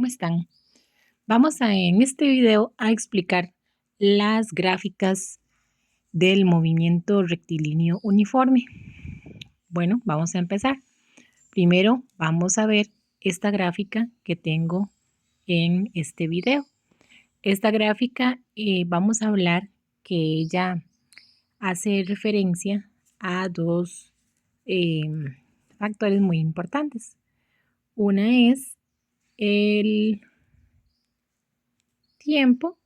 ¿Cómo están? Vamos en este video a explicar las gráficas del movimiento rectilíneo uniforme. Bueno, vamos a empezar. Primero vamos a ver esta gráfica que tengo en este video. Esta gráfica vamos a hablar que ella hace referencia a dos factores muy importantes. Una es el tiempo,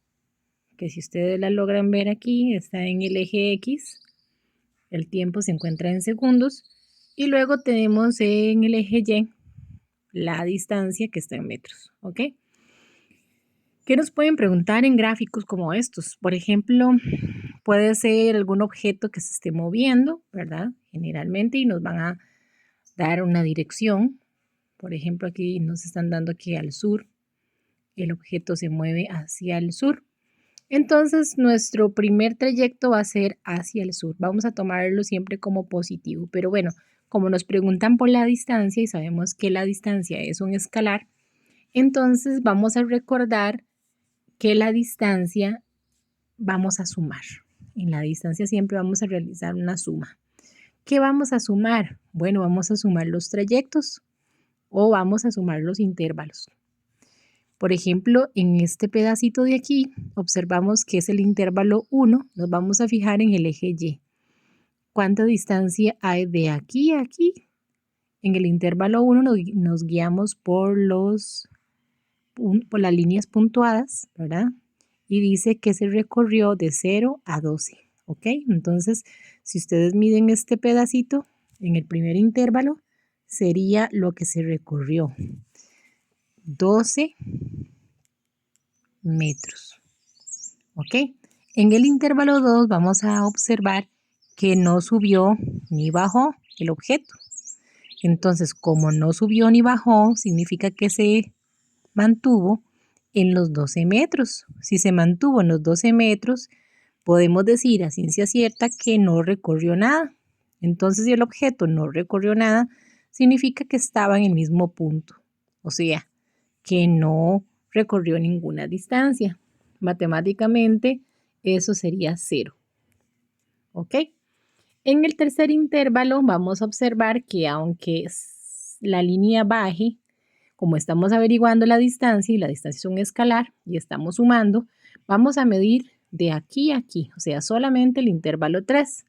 que si ustedes la logran ver aquí, está en el eje X, el tiempo se encuentra en segundos, y luego tenemos en el eje Y la distancia que está en metros, ¿ok? ¿Qué nos pueden preguntar en gráficos como estos? Por ejemplo, puede ser algún objeto que se esté moviendo, ¿verdad? Generalmente, y nos van a dar una dirección. Por ejemplo, aquí nos están dando aquí al sur. El objeto se mueve hacia el sur. Entonces, nuestro primer trayecto va a ser hacia el sur. Vamos a tomarlo siempre como positivo. Pero bueno, como nos preguntan por la distancia y sabemos que la distancia es un escalar, entonces vamos a recordar que la distancia vamos a sumar. En la distancia siempre vamos a realizar una suma. ¿Qué vamos a sumar? Bueno, vamos a sumar los trayectos o vamos a sumar los intervalos. Por ejemplo, en este pedacito de aquí, observamos que es el intervalo 1, nos vamos a fijar en el eje Y. ¿Cuánta distancia hay de aquí a aquí? En el intervalo 1 nos guiamos por las líneas puntuadas, ¿verdad? Y dice que se recorrió de 0 a 12, ¿ok? Entonces, si ustedes miden este pedacito, en el primer intervalo, sería lo que se recorrió, 12 metros. ¿Ok? En el intervalo 2 vamos a observar que no subió ni bajó el objeto. Entonces, como no subió ni bajó, significa que se mantuvo en los 12 metros. Si se mantuvo en los 12 metros, podemos decir a ciencia cierta que no recorrió nada. Entonces, si el objeto no recorrió nada, significa que estaba en el mismo punto. O sea, que no recorrió ninguna distancia. Matemáticamente, eso sería 0. ¿Ok? En el tercer intervalo vamos a observar que aunque la línea baje, como estamos averiguando la distancia y la distancia es un escalar y estamos sumando, vamos a medir de aquí a aquí, o sea, solamente el intervalo 3.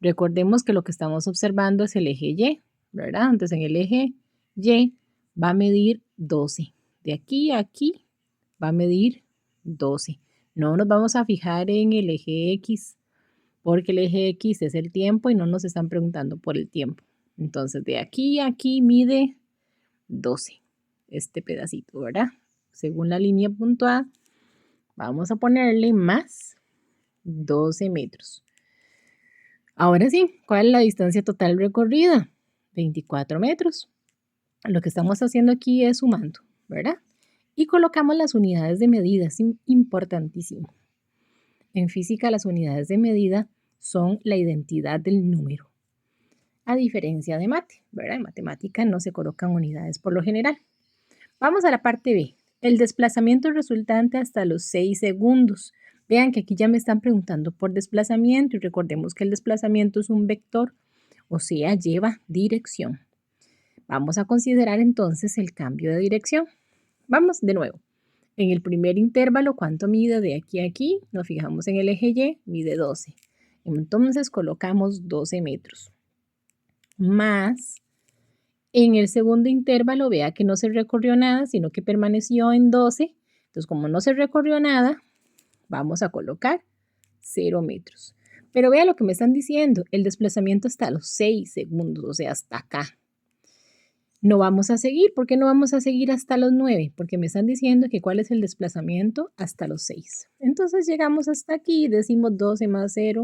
Recordemos que lo que estamos observando es el eje Y, ¿verdad? Entonces en el eje Y va a medir 12. De aquí a aquí va a medir 12. No nos vamos a fijar en el eje X, porque el eje X es el tiempo y no nos están preguntando por el tiempo. Entonces, de aquí a aquí mide 12, este pedacito, ¿verdad? Según la línea puntuada, vamos a ponerle más 12 metros. Ahora sí, ¿cuál es la distancia total recorrida? 24 metros. Lo que estamos haciendo aquí es sumando, ¿verdad? Y colocamos las unidades de medida, es importantísimo. En física, las unidades de medida son la identidad del número, a diferencia de mate, ¿verdad? En matemática no se colocan unidades por lo general. Vamos a la parte B, el desplazamiento resultante hasta los 6 segundos. Vean que aquí ya me están preguntando por desplazamiento y recordemos que el desplazamiento es un vector, o sea, lleva dirección. Vamos a considerar entonces el cambio de dirección. Vamos de nuevo. En el primer intervalo, ¿cuánto mide de aquí a aquí? Nos fijamos en el eje Y, mide 12. Entonces colocamos 12 metros. Más, en el segundo intervalo, vea que no se recorrió nada, sino que permaneció en 12. Entonces, como no se recorrió nada, vamos a colocar 0 metros. Pero vea lo que me están diciendo, el desplazamiento hasta los 6 segundos, o sea, hasta acá. No vamos a seguir. ¿Por qué no vamos a seguir hasta los 9? Porque me están diciendo que cuál es el desplazamiento hasta los 6. Entonces llegamos hasta aquí y decimos 12 más 0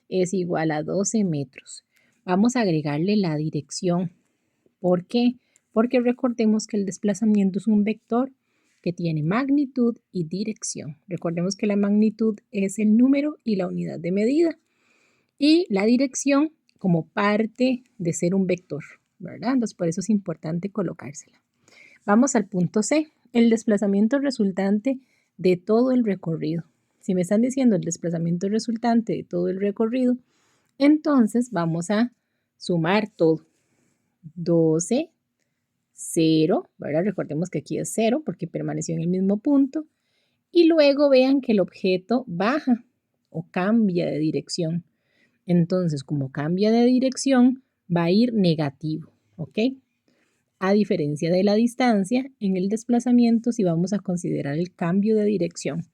es igual a 12 metros. Vamos a agregarle la dirección. ¿Por qué? Porque recordemos que el desplazamiento es un vector que tiene magnitud y dirección. Recordemos que la magnitud es el número y la unidad de medida. Y la dirección como parte de ser un vector, ¿verdad? Entonces, por eso es importante colocársela. Vamos al punto C. el desplazamiento resultante de todo el recorrido. Si me están diciendo el desplazamiento resultante de todo el recorrido, entonces vamos a sumar todo. 12, 0, ¿verdad? Recordemos que aquí es 0 porque permaneció en el mismo punto. Y luego vean que el objeto baja o cambia de dirección. Entonces, como cambia de dirección, va a ir negativo, ¿ok? A diferencia de la distancia, en el desplazamiento sí vamos a considerar el cambio de dirección.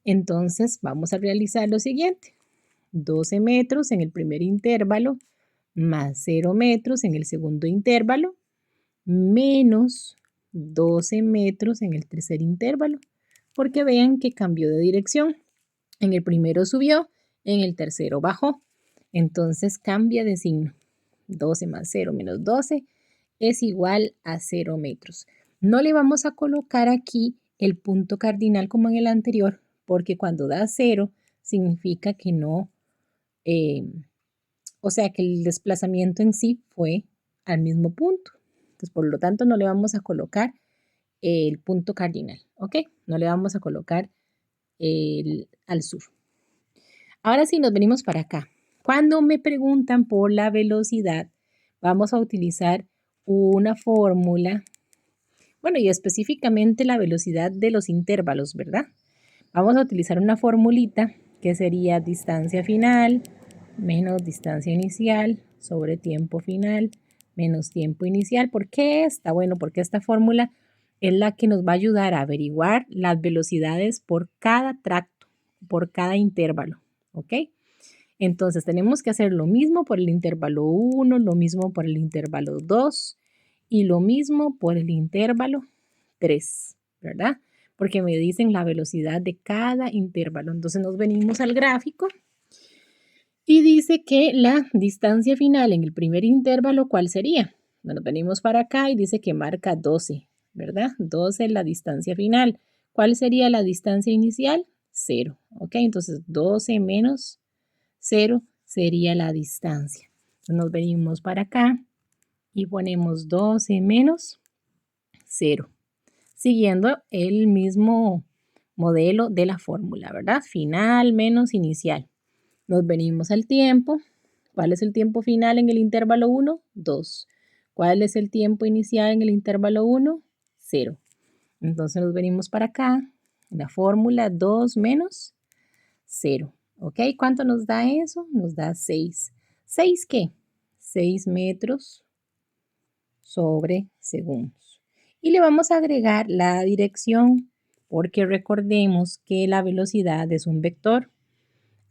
Entonces, vamos a realizar lo siguiente. 12 metros en el primer intervalo más 0 metros en el segundo intervalo menos 12 metros en el tercer intervalo, porque vean que cambió de dirección. En el primero subió, en el tercero bajó. Entonces cambia de signo. 12 más 0 menos 12 es igual a 0 metros. No le vamos a colocar aquí el punto cardinal como en el anterior, porque cuando da 0 significa que no, o sea que el desplazamiento en sí fue al mismo punto. Entonces, por lo tanto, no le vamos a colocar el punto cardinal, ¿ok? No le vamos a colocar al sur. Ahora sí, nos venimos para acá. Cuando me preguntan por la velocidad, vamos a utilizar una fórmula, bueno, y específicamente la velocidad de los intervalos, ¿verdad? Vamos a utilizar una formulita que sería distancia final menos distancia inicial sobre tiempo final menos tiempo inicial. ¿Por qué esta? Bueno, porque esta fórmula es la que nos va a ayudar a averiguar las velocidades por cada tracto, por cada intervalo, ¿ok? Entonces tenemos que hacer lo mismo por el intervalo 1, lo mismo por el intervalo 2 y lo mismo por el intervalo 3, ¿verdad? Porque me dicen la velocidad de cada intervalo. Entonces nos venimos al gráfico y dice que la distancia final en el primer intervalo, ¿cuál sería? Bueno, venimos para acá y dice que marca 12, ¿verdad? 12 es la distancia final. ¿Cuál sería la distancia inicial? 0, ¿ok? Entonces 12 menos 0 sería la distancia. Entonces nos venimos para acá y ponemos 12 menos 0, siguiendo el mismo modelo de la fórmula, ¿verdad? Final menos inicial. Nos venimos al tiempo. ¿Cuál es el tiempo final en el intervalo 1? 2. ¿Cuál es el tiempo inicial en el intervalo 1? 0. Entonces nos venimos para acá. La fórmula 2 menos 0. ¿Ok? ¿Cuánto nos da eso? Nos da 6. ¿6 qué? 6 metros sobre segundos. Y le vamos a agregar la dirección porque recordemos que la velocidad es un vector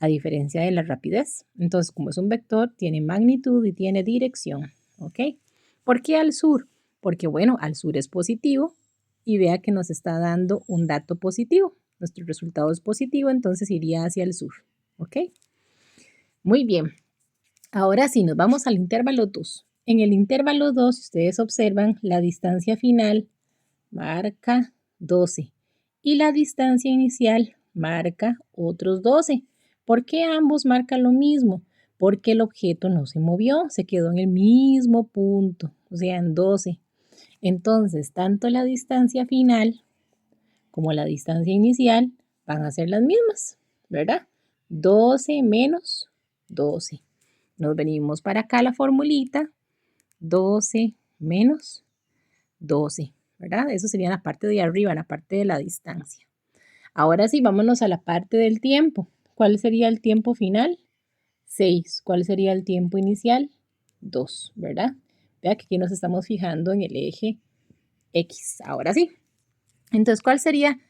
a diferencia de la rapidez. Entonces, como es un vector, tiene magnitud y tiene dirección, ¿ok? ¿Por qué al sur? Porque, bueno, al sur es positivo y vea que nos está dando un dato positivo. Nuestro resultado es positivo, entonces iría hacia el sur, ¿ok? Muy bien. Ahora sí, nos vamos al intervalo 2. En el intervalo 2, si ustedes observan, la distancia final marca 12 y la distancia inicial marca otros 12. ¿Por qué ambos marcan lo mismo? Porque el objeto no se movió, se quedó en el mismo punto, o sea, en 12. Entonces, tanto la distancia final como la distancia inicial van a ser las mismas, ¿verdad? 12 menos 12. Nos venimos para acá la formulita, 12 menos 12, ¿verdad? Eso sería la parte de arriba, la parte de la distancia. Ahora sí, vámonos a la parte del tiempo. ¿Cuál sería el tiempo final? 6. ¿Cuál sería el tiempo inicial? 2, ¿verdad? Vea que aquí nos estamos fijando en el eje X. Ahora sí. Entonces, ¿cuál sería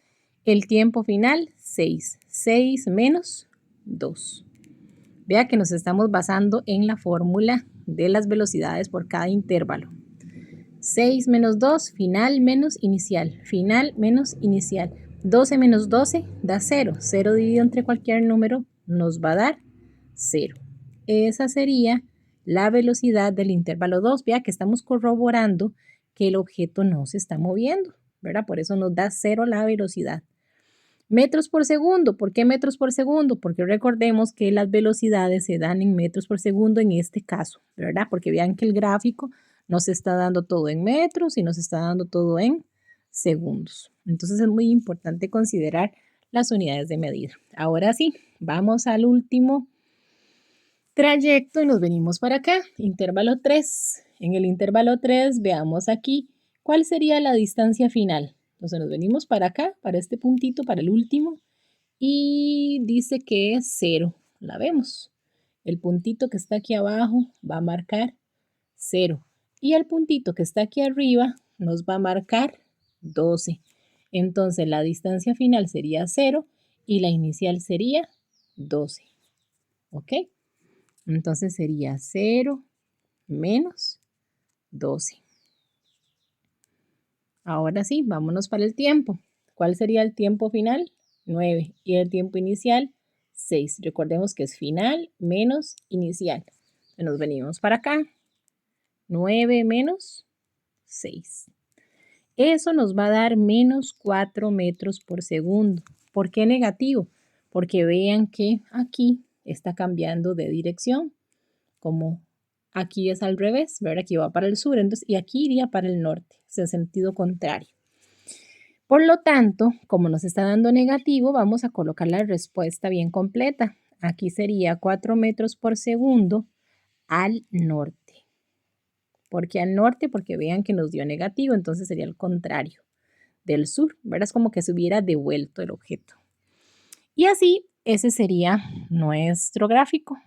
el tiempo final? 6. 6 menos 2. Vea que nos estamos basando en la fórmula de las velocidades por cada intervalo. 6 menos 2, final menos inicial. Final menos inicial. 12 menos 12 da 0. 0 dividido entre cualquier número nos va a dar 0. Esa sería la velocidad del intervalo 2. Vea que estamos corroborando que el objeto no se está moviendo, ¿verdad? Por eso nos da 0 la velocidad. Metros por segundo. ¿Por qué metros por segundo? Porque recordemos que las velocidades se dan en metros por segundo en este caso, ¿verdad? Porque vean que el gráfico nos está dando todo en metros y nos está dando todo en segundos. Entonces es muy importante considerar las unidades de medida. Ahora sí, vamos al último trayecto y nos venimos para acá, intervalo 3. En el intervalo 3, veamos aquí cuál sería la distancia final. Entonces nos venimos para acá, para este puntito, para el último, y dice que es 0. La vemos. El puntito que está aquí abajo va a marcar 0. Y el puntito que está aquí arriba nos va a marcar 12. Entonces la distancia final sería 0 y la inicial sería 12. ¿Ok? Entonces sería 0 menos 12. Ahora sí, vámonos para el tiempo. ¿Cuál sería el tiempo final? 9. Y el tiempo inicial, 6. Recordemos que es final menos inicial. Nos venimos para acá. 9 menos 6. Eso nos va a dar menos 4 metros por segundo. ¿Por qué negativo? Porque vean que aquí está cambiando de dirección. Como aquí es al revés, ¿verdad? Aquí va para el sur, entonces, y aquí iría para el norte, es en sentido contrario. Por lo tanto, como nos está dando negativo, vamos a colocar la respuesta bien completa. Aquí sería 4 metros por segundo al norte. ¿Por qué al norte? Porque vean que nos dio negativo, entonces sería el contrario del sur, ¿verdad? Es como que se hubiera devuelto el objeto. Y así, ese sería nuestro gráfico.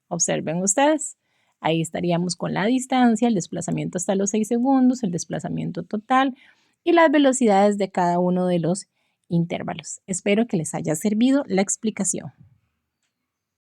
Observen ustedes. Ahí estaríamos con la distancia, el desplazamiento hasta los 6 segundos, el desplazamiento total y las velocidades de cada uno de los intervalos. Espero que les haya servido la explicación.